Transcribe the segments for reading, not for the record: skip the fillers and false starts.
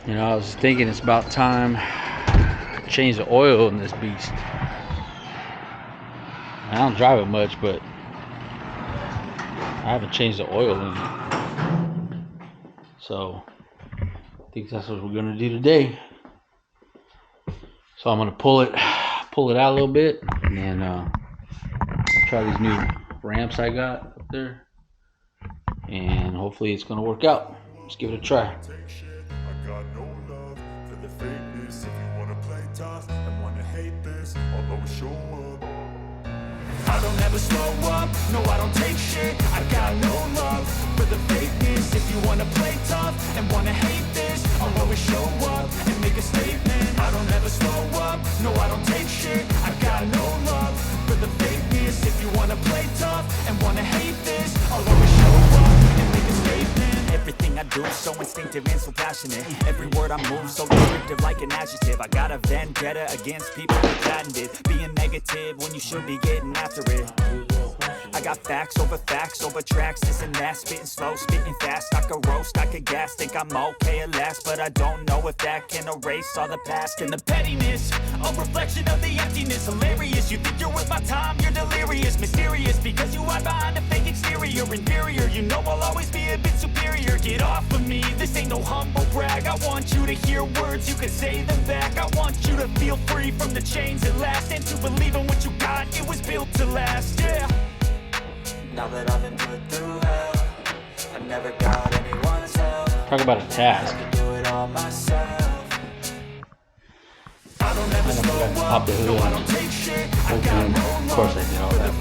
You know, I was thinking it's about time to change the oil in this beast. I don't drive it much, but I haven't changed the oil in it. So I think that's what we're gonna do today. So I'm gonna pull it out a little bit, and then try these new ramps I got up there, and hopefully it's gonna work out. Let's give it a try. I don't ever slow up, no I don't take shit. I got no love for the fakeness. If you wanna play tough and wanna hate this, I'll always show up and make a statement. I don't ever slow up, no I don't take shit. I got no love for the fakeness. If you wanna play tough and wanna hate this, I'll always show up and make a statement. Everything I do so instinctive and so passionate. Every word I move so descriptive like an adjective. I got a vendetta against people who patented being negative when you should be getting after it. I got facts over tracks, this and that. Spitting slow, spitting fast. I could roast, I could gas. Think I'm okay at last, but I don't know if that can erase all the past. And the pettiness, a reflection of the emptiness. Hilarious, you think you're worth my time, you're delirious. Mysterious, because you hide behind a fake exterior. Inferior, you know I'll always be a bit superior. Get off of me, this ain't no humble brag. I want you to hear words, you can say them back. I want you to feel free from the chains at last, and to believe in what you got, it was built to last, yeah. Now that I've been put through hell, I never got anyone's help. Talk about a task. I do it all myself. I don't ever slow up, no I don't take shit. I got no love. Of course I did all that.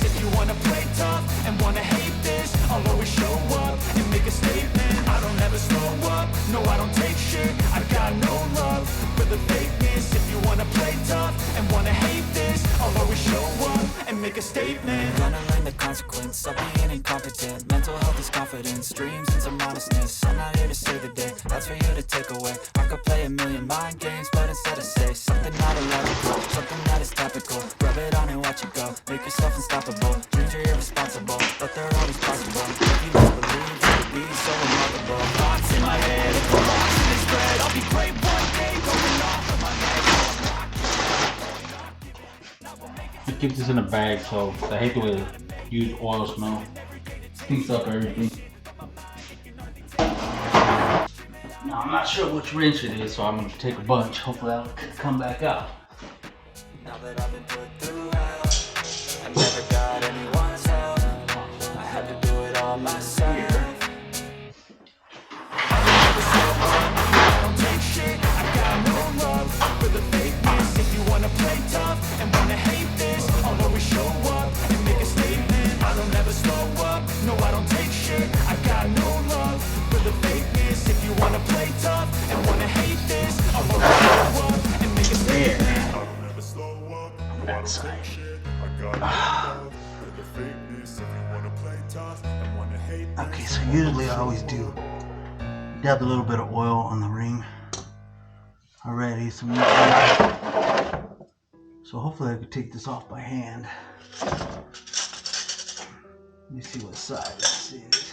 If you wanna play tough and wanna hate this, I'll always show up and make a statement. I don't ever slow up, no I don't take shit. I got no love for the fakeness. If you wanna play tough and wanna hate this, I'll always show up and make a statement. Gonna learn the consequence of being incompetent. Mental health is confidence, dreams and some honestness. I'm not here to save the day, that's for you to take away. I could play a million mind games, but instead I say something not illogical, something that is topical. Rub it on and watch it go, make yourself unstoppable. Dreams are irresponsible, but they're always possible. If you just believe, you could be so remarkable. Thoughts in my head, if I'm lost in this thread, I'll be great one day, going off of my neck. I keep this in a bag, so I hate the way the used oil smell. Stinks up everything. Now I'm not sure which wrench it is, so I'm gonna take a bunch. Hopefully that'll come back out. Now that I've been put through hell, I never got anyone's help. I had to do it all myself. I don't take shit, I got no love for the fakeness. If you wanna play tough and wanna hate this, I'll always show up and make a statement. I don't ever slow up, no I don't take shit. I got no love for the fakeness. If you wanna play tough and wanna hate this, I'll always show up and make a statement. I don't ever slow up, no I don't take shit. I got no love for the fakeness. If you wanna play tough and wanna hate this. Okay, so usually I always do dab a little bit of oil on the ring already, so hopefully I could take this off by hand. Let me see what size this is.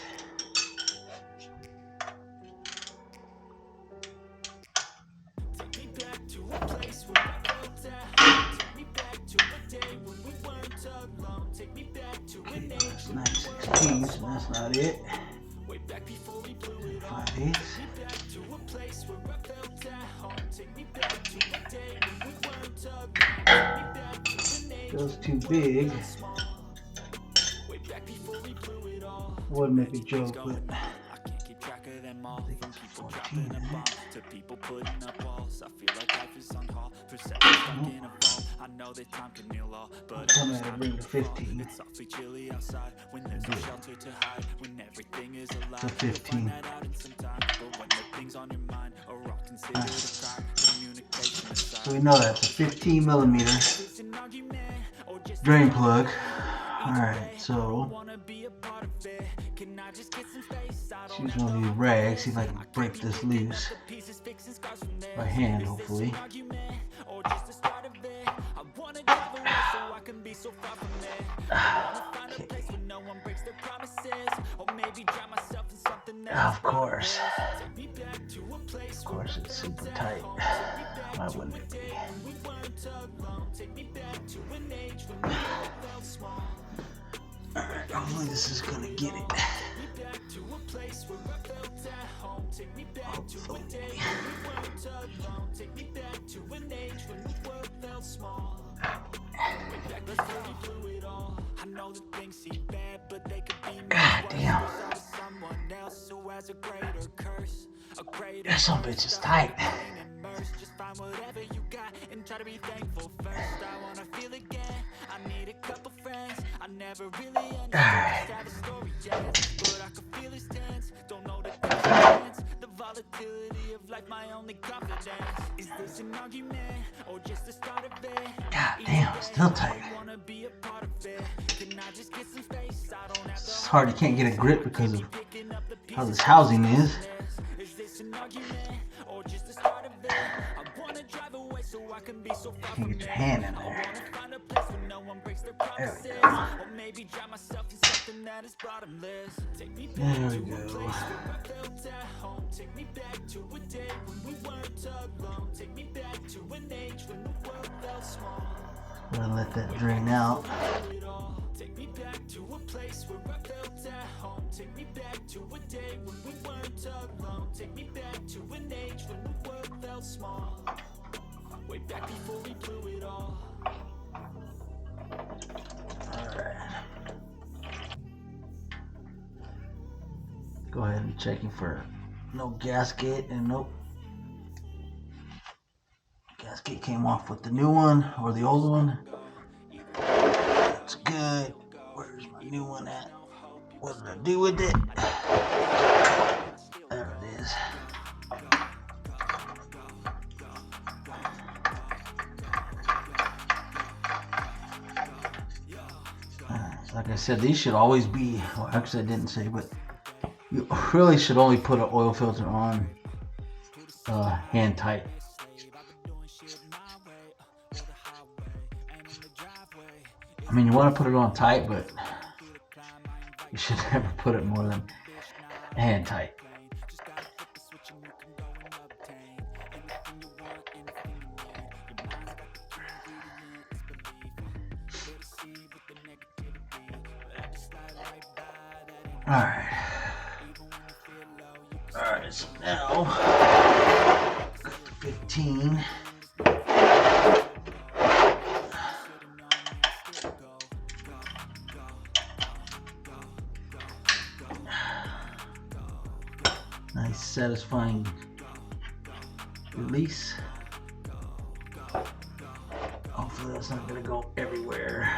Okay, that's 9/16, so that's not it. 5/8. Goes too big. Would make a joke, but I think it's 14. To people putting up walls, I feel like life is on hold. Perception stuck in a vault. I know that time can heal all, but I'm gonna bring to 15. It's awfully chilly outside when there's no shelter to hide. When everything is alive. To 15. But when the things on your mind are all considered a crime, communication aside. So we know that's a 15 millimeter drain plug. Alright, so let's use one of these rags, see if I can break this loose by hand, hopefully. Okay. Of course. course, it's super tight. Why wouldn't it be? Alright, hopefully this is gonna get it. Hopefully. God damn. That some bitch is tight. Alright. God damn, still tight. It's hard, you can't get a grip because of how this housing is. Can't get your hand in there. There we go. There we go. Gonna let that drain out. Way back before we blew it all. Alright. Go ahead and checking for no gasket, and nope. Gasket came off with the new one or the old one. That's good. Where's my new one at? What did I do with it? There it is. Like I said, these should always be, well, actually I didn't say, but you really should only put an oil filter on hand tight. I mean, you want to put it on tight, but you should never put it more than hand tight. Alright, so now, 15. Nice, satisfying release. Hopefully that's not going to go everywhere.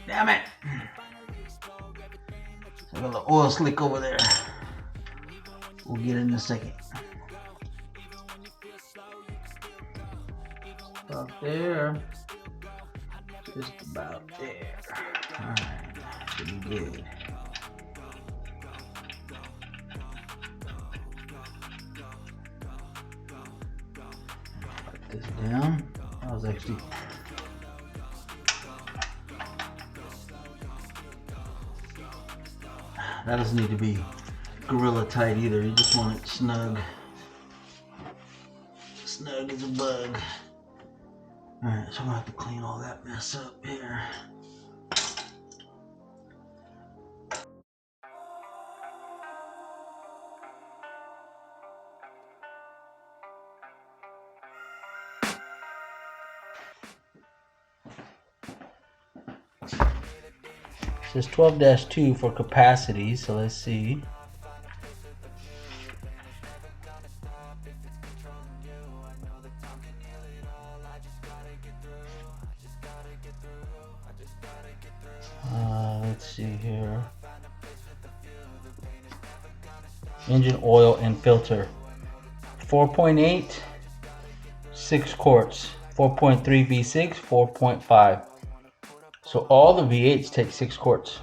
Damn it! I got a little oil slick over there. We'll get it in a second. About there. Just about there. Alright, should be good. Put this down. That was actually that doesn't need to be gorilla tight either. You just want it snug. Snug as a bug. Alright, so I'm gonna have to clean all that mess up here. It says 12-2 for capacity, so let's see. Let's see here. engine oil and filter. 4.8, 6 quarts. 4.3 V6, 4.5. So all the V8s take 6 quarts.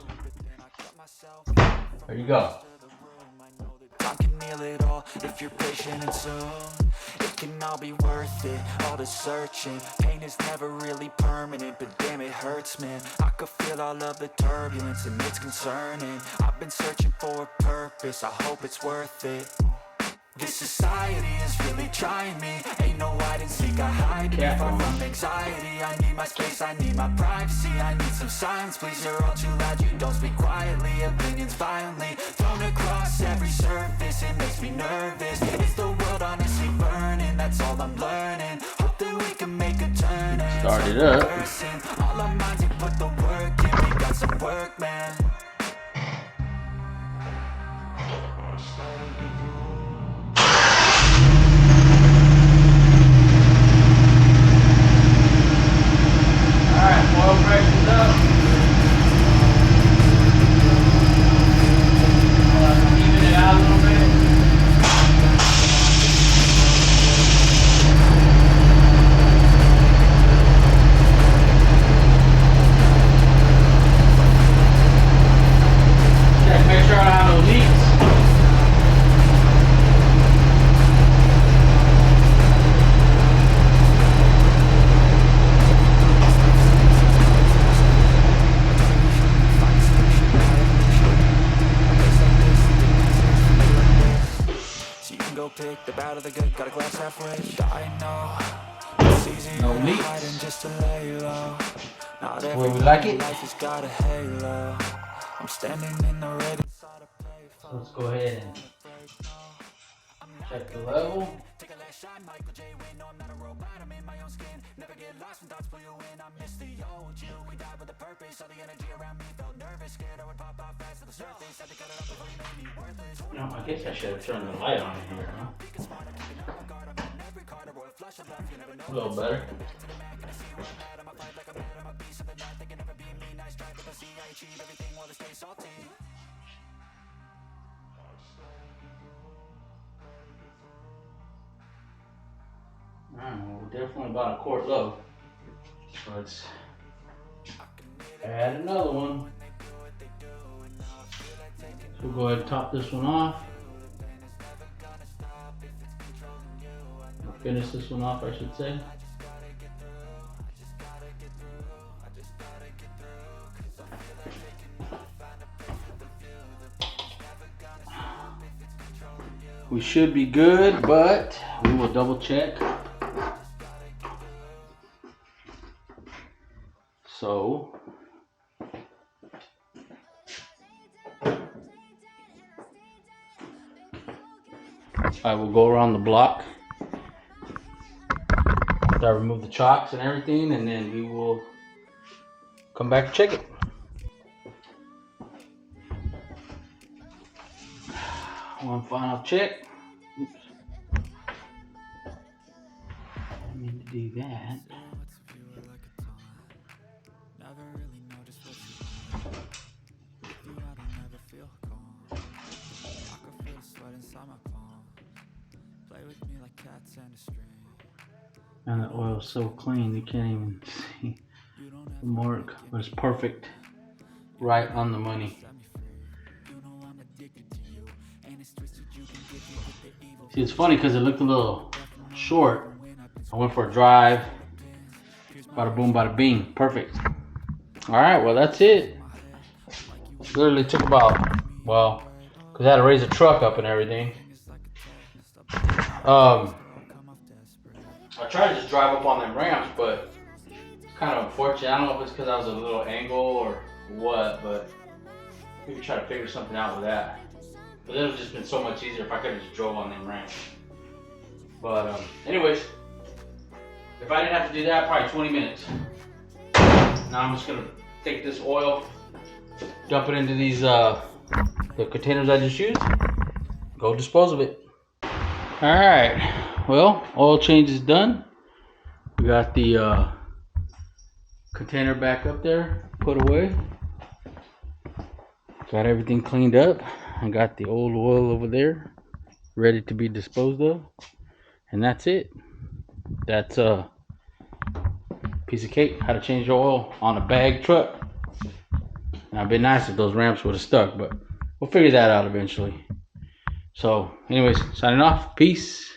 There you go. I can heal it all if you're patient and soon it can all be worth it, all the searching. Pain is never really permanent, but damn it hurts, man. I could feel all of the turbulence and it's concerning. I've been searching for a purpose, I hope it's worth it. This society is really trying me. Ain't no hide and seek, I hide me from anxiety. I need my space, I need my privacy. I need some silence, please, you're all too loud. You don't speak quietly, opinions violently thrown across every surface. It makes me nervous. Is the world honestly burning? That's all I'm learning. Hope that we can make a turn. Start it up. All our minds, we put the work in. We got some work, man. Alright, oil pressure's up. Even it out a little bit. Check, make sure I don't have no leaks. Pick the bad or the good, got a glass halfway. I know it's easy No to leaks. hide and just to lay low. Not Where every we like it. life has got a halo. I'm standing in the red inside a payphone. So let's go ahead and check the level. Take a last shot, Michael J. Win. No, I'm not a robot, I'm in my own skin. Never get lost when thoughts pull you in. I miss the old you. We died with a purpose. All the energy around me felt nervous. Scared I would pop out fast to the surface. Had to cut it off before you made me worthless. No, I guess I should have turned the light on in here, huh? A little better. Alright, well, we're definitely about a quart low. So let's add another one. So we'll go ahead and top this one off. Or finish this one off, I should say. We should be good, but we will double check. So I will go around the block after I remove the chocks and everything, and then we will come back and check it. One final check. Oops. I need to do that. And the oil's so clean you can't even see the mark, but it's perfect, right on the money. See, it's funny because it looked a little short. I went for a drive. Bada boom, bada bing, perfect. All right, well that's it. Literally took about, well, because I had to raise the truck up and everything. I tried to just drive up on them ramps, but it's kind of unfortunate. I don't know if it's because I was a little angle or what, but maybe try to figure something out with that. But it would have just been so much easier if I could have just drove on them ramps. But anyways, if I didn't have to do that, probably 20 minutes. Now I'm just gonna take this oil, dump it into these the containers I just used, go dispose of it. All right, well, oil change is done. We got the container back up there, put away. Got everything cleaned up. I got the old oil over there, ready to be disposed of. And that's it. That's a piece of cake. How to change oil on a bag truck. Now, it'd been nice if those ramps would have stuck, but we'll figure that out eventually. So, anyways, signing off. Peace.